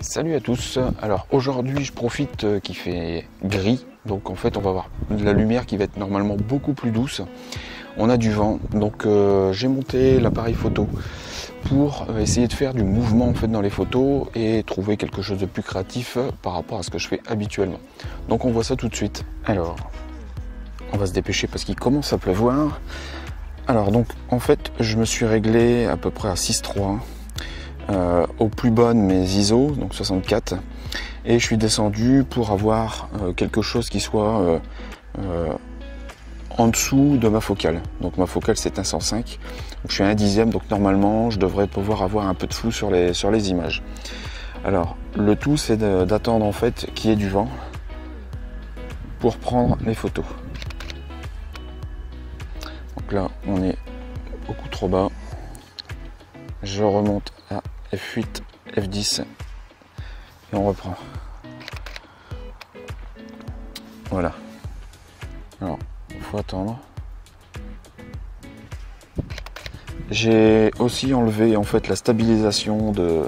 Salut à tous. Alors aujourd'hui je profite qu'il fait gris, donc en fait on va avoir de la lumière qui va être normalement beaucoup plus douce. On a du vent, donc j'ai monté l'appareil photo pour essayer de faire du mouvement en fait dans les photos et trouver quelque chose de plus créatif par rapport à ce que je fais habituellement. Donc on voit ça tout de suite. Alors on va se dépêcher parce qu'il commence à pleuvoir. Alors donc en fait je me suis réglé à peu près à 6.3. Au plus bonnes mes ISO, donc 64, et je suis descendu pour avoir quelque chose qui soit en dessous de ma focale. Donc ma focale c'est un 105, donc je suis à 1/10, donc normalement je devrais pouvoir avoir un peu de flou sur les images. Alors le tout c'est d'attendre en fait qu'il y ait du vent pour prendre les photos. Donc là on est beaucoup trop bas, je remonte à F8, F10 et on reprend. Voilà. Alors, il faut attendre. J'ai aussi enlevé en fait la stabilisation de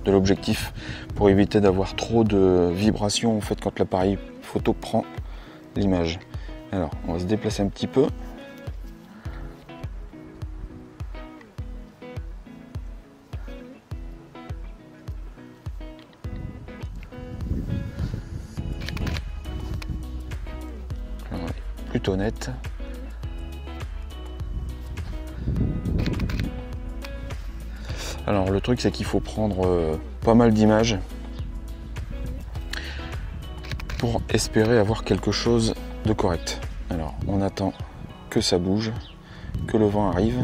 l'objectif pour éviter d'avoir trop de vibrations en fait quand l'appareil photo prend l'image. Alors, on va se déplacer un petit peu. Plutôt net. Alors le truc c'est qu'il faut prendre pas mal d'images pour espérer avoir quelque chose de correct. Alors on attend que ça bouge, que le vent arrive.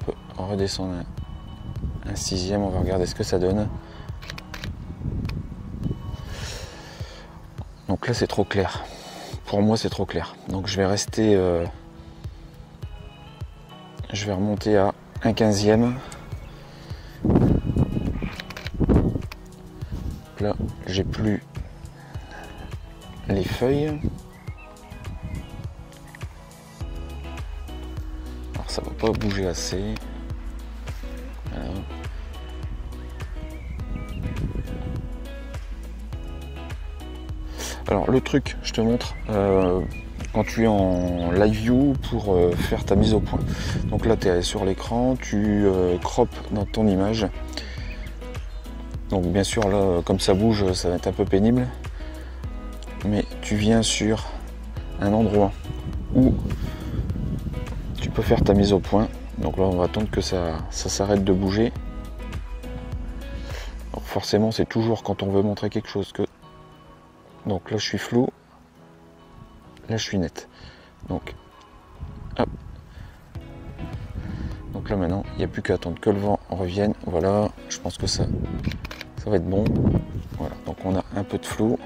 On peut redescendre un 6e, on va regarder ce que ça donne. Donc là c'est trop clair, pour moi c'est trop clair, donc je vais rester, je vais remonter à 1/15e. Là j'ai plus les feuilles, alors ça va pas bouger assez. Voilà. Alors le truc, je te montre quand tu es en live view pour faire ta mise au point. Donc là tu es sur l'écran, tu croppes dans ton image. Donc bien sûr là comme ça bouge ça va être un peu pénible. Mais tu viens sur un endroit où tu peux faire ta mise au point. Donc là on va attendre que ça s'arrête de bouger. Alors forcément c'est toujours quand on veut montrer quelque chose que... Donc là je suis flou, là je suis net. Donc, hop. Donc là maintenant, il n'y a plus qu'à attendre que le vent revienne. Voilà, je pense que ça va être bon. Voilà, donc on a un peu de flou.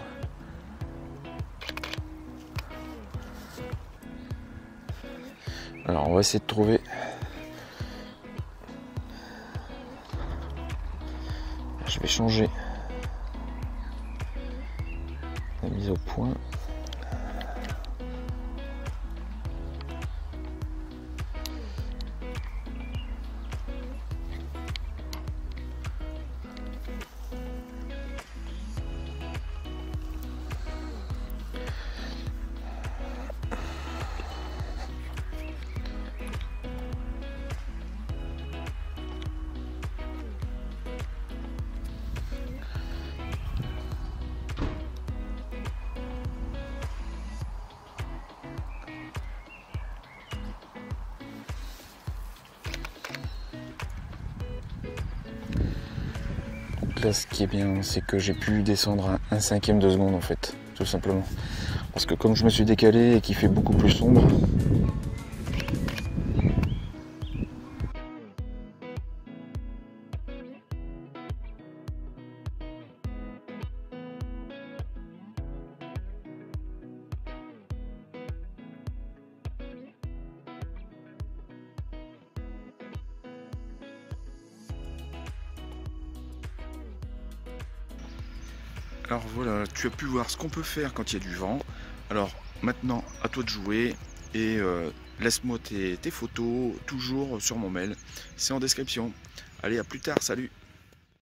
Alors on va essayer de trouver... Je vais changer la mise au point. Là ce qui est bien c'est que j'ai pu descendre à 1/5 de seconde en fait, tout simplement. Parce que comme je me suis décalé et qu'il fait beaucoup plus sombre, alors voilà, tu as pu voir ce qu'on peut faire quand il y a du vent. Alors maintenant, à toi de jouer et laisse-moi tes photos toujours sur mon mail. C'est en description. Allez, à plus tard, salut!